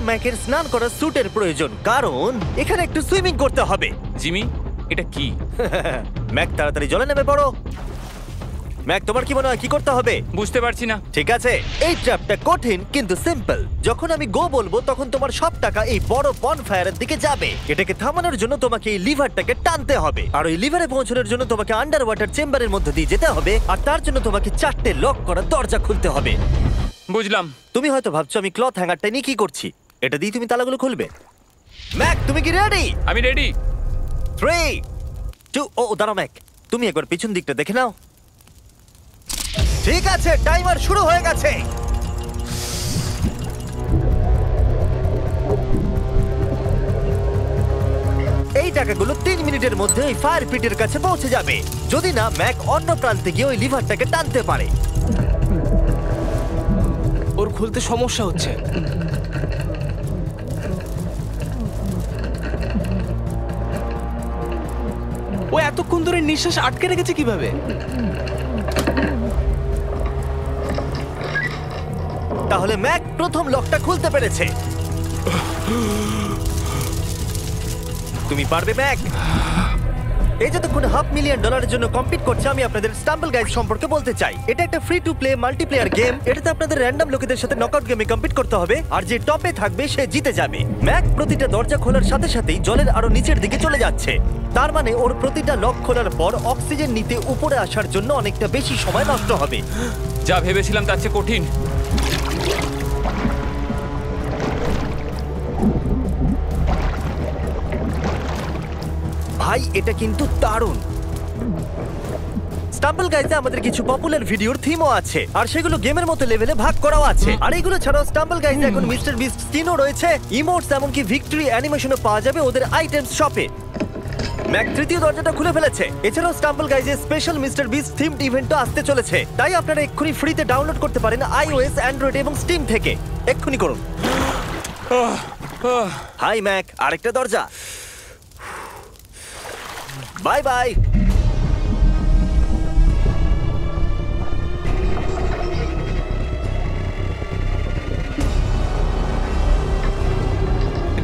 ম্যাকের স্নান করার স্যুটের প্রয়োজন, কারণ এখানে একটু সুইমিং করতে হবে। জিমি, এটা কি? ম্যাক তাড়াতাড়ি জলে নেমে পড়ো। ম্যাক, তোমার কি মনে হয় কি করতে হবে? বুঝতে পারছি না। ঠিক আছে, এই ট্র্যাপটা কঠিন কিন্তু সিম্পল। যখন আমি গো বলবো তখন তোমার সব টাকা এই বড় বনফায়ারের দিকে যাবে। এটাকে থামানোর জন্য তোমাকে এই লিভারটাকে টানতে হবে, আর ওই লিভারে পৌঁছানোর জন্য তোমাকে আন্ডার ওয়াটার চেম্বারের মধ্যে দিয়ে যেতে হবে, আর তার জন্য তোমাকে 4টে লক করা দরজা খুলতে হবে। বুঝলাম। তুমি হয়তো ভাবছো আমি ক্লথ হ্যাঙ্গারটা নিয়ে কি করছি। এটা দিয়ে তুমি তালাগুলো খুলবে। ম্যাক, তুমি কি রেডি? আমি রেডি। 3, 2, ও দাঁড়াও ম্যাক, তুমি একবার পিছন দিকটা দেখে নাও। ঠিক আছে, টাইমার শুরু হয়ে গেছে। এই টাকাগুলো 3 মিনিটের মধ্যে ওই ফায়ার পিটের কাছে পৌঁছে যাবে, যদি না ম্যাক অন্য প্রান্তে গিয়ে ওই লিভারটাকে টানতে পারে। ওর খুলতে সমস্যা হচ্ছে। ও এতক্ষণ ধরে নিঃশ্বাস আটকে রেখেছে কিভাবে? তাহলে ম্যাক প্রথম লকটা খুলতে পেরেছে। তুমি পারবে ম্যাক? এই যতক্ষণ $500,000 জন্য কম্পিট করছে, আমি আপনাদের স্টাম্বল গাইজ সম্পর্কে বলতে চাই। এটা একটা free to play multiplayer game. এটাতে আপনাদের র্যান্ডম লোকেদের সাথে নকআউট গেমে কম্পিট করতে হবে, আর যে টপে থাকবে সে জিতে যাবে। ম্যাক প্রতিটা দরজা খোলার সাথে সাথেই জলের আরো নিচের দিকে চলে যাচ্ছে, তার মানে ওর প্রতিটা লক খোলার পর অক্সিজেন নিতে উপরে আসার জন্য অনেকটা বেশি সময় নষ্ট হবে। যা ভেবেছিলাম তার চেয়ে কঠিন। ভাই, এটা কিন্তু দারুণ। স্টাম্বল গাইজে আমাদের কিছু পপুলার ভিডিওর থিমও আছে, আর সেগুলো গেমের মতো লেভেলে ভাগ করাও আছে। আর এগুলো ছাড়াও স্টাম্বল গাইজে এখন মিস্টার বিস্ট স্কিনও রয়েছে, ইমোটস, এমনকি ভিক্টরি অ্যানিমেশনও পাওয়া যাবে ওদের আইটেমস শপে। ম্যাক তৃতীয় দরজাটা খুলে ফেলেছে। এছাড়াও স্টাম্বল গাইজে স্পেশাল মিস্টার বিস্ট থিমড ইভেন্টও আসতে চলেছে, তাই আপনারা এক্ষুনি ফ্রিতে ডাউনলোড করতে পারেন iOS, অ্যান্ড্রয়েড এবং স্টিম থেকে। এক্ষুনি করুন। হাই ম্যাক, আরেকটা দরজা। Bye bye.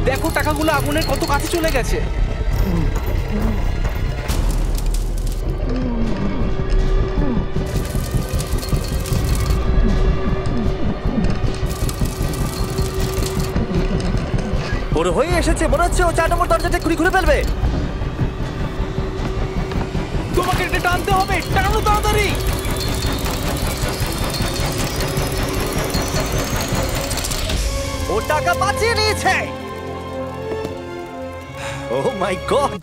দেখো টাকাগুলো আগুনের কত কাছে চলে গেছে। ওর হয়ে এসেছে, মনে হচ্ছে ও 4 নম্বর দরজাটা খুলে ফেলবে। তোমাকে এটা টানতে হবে, টানো তাড়াতাড়ি। ও টাকা বাঁচিয়ে নিয়েছে। ওহ মাই গড,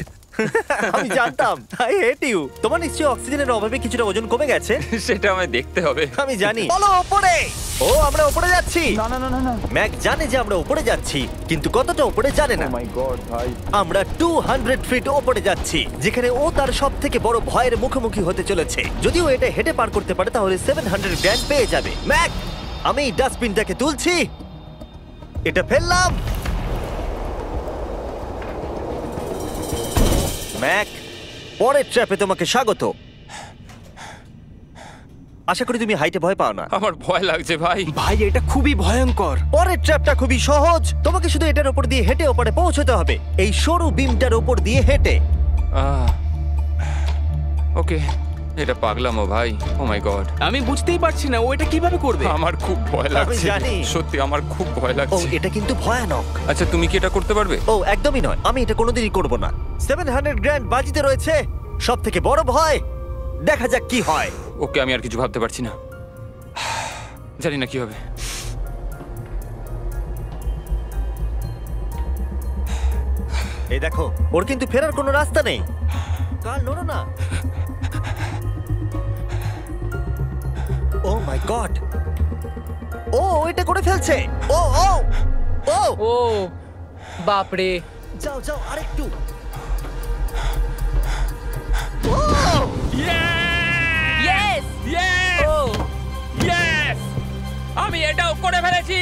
আমি জানতাম। I hate you. তোমার নিশ্চয়ই অক্সিজেনের অভাবে কিছুটা ওজন কমে গেছে। সেটা আমায় দেখতে হবে। আমি জানি। বলো ওপরে। ও, আমরা ওপরে যাচ্ছি। না না না না না। ম্যাক জানে যে আমরা ওপরে যাচ্ছি, কিন্তু কতটা ওপরে জানে না। ও মাই গড ভাই। আমরা 200 ফিট ওপরে যাচ্ছি, যেখানে ও তার সব থেকে বড় ভয়ের মুখোমুখি হতে চলেছে। যদি ও এটা হেঁটে পার করতে পারে তাহলে $700,000 পেয়ে যাবে। ম্যাক, আমি এই ডাস্টবিনটাকে তুলছি, এটা ফেললাম। ম্যাক, পরের ট্র্যাপে তোমাকে স্বাগত। আশা করি তুমি হাইটে ভয় পাও না। আমার ভয় লাগছে ভাই। ভাই এটা খুবই ভয়ঙ্কর। পরের ট্র্যাপটা খুবই সহজ। তোমাকে শুধু এটার উপর দিয়ে হেঁটে ওপরে পৌঁছতে হবে, এই সরু বিমটার উপর দিয়ে হেঁটে। ওকে, এটা পাগলামো ভাই। ও মাই গড, আমি বুঝতেই পারছি না ও এটা কিভাবে করবে। আমার খুব ভয় লাগছে। জানি। সত্যি আমার খুব ভয় ও, লাগছে। এটা কিন্তু ভয়ানক। আচ্ছা, তুমি কি এটা করতে পারবে? ও একদমই নয়, আমি এটা কোনোদিনই করব না। $700,000 বাজিতে রয়েছে। সব থেকে বড় ভয়, দেখা যাক কি হয়। ওকে, আমি আর কিছু ভাবতে পারছি না। জানি না কি হবে। এই দেখো, ওর কিন্তু ফেরার কোনো রাস্তা নেই। কাল নড়ো না। ও মাই গড, ও এটা করে ফেলছে। ও ও ও ও বাপরে। যাও যাও, আরেকটু। ও ইয়েস ইয়েস! ও ইয়েস! আমি এটাও করে ফেলেছি।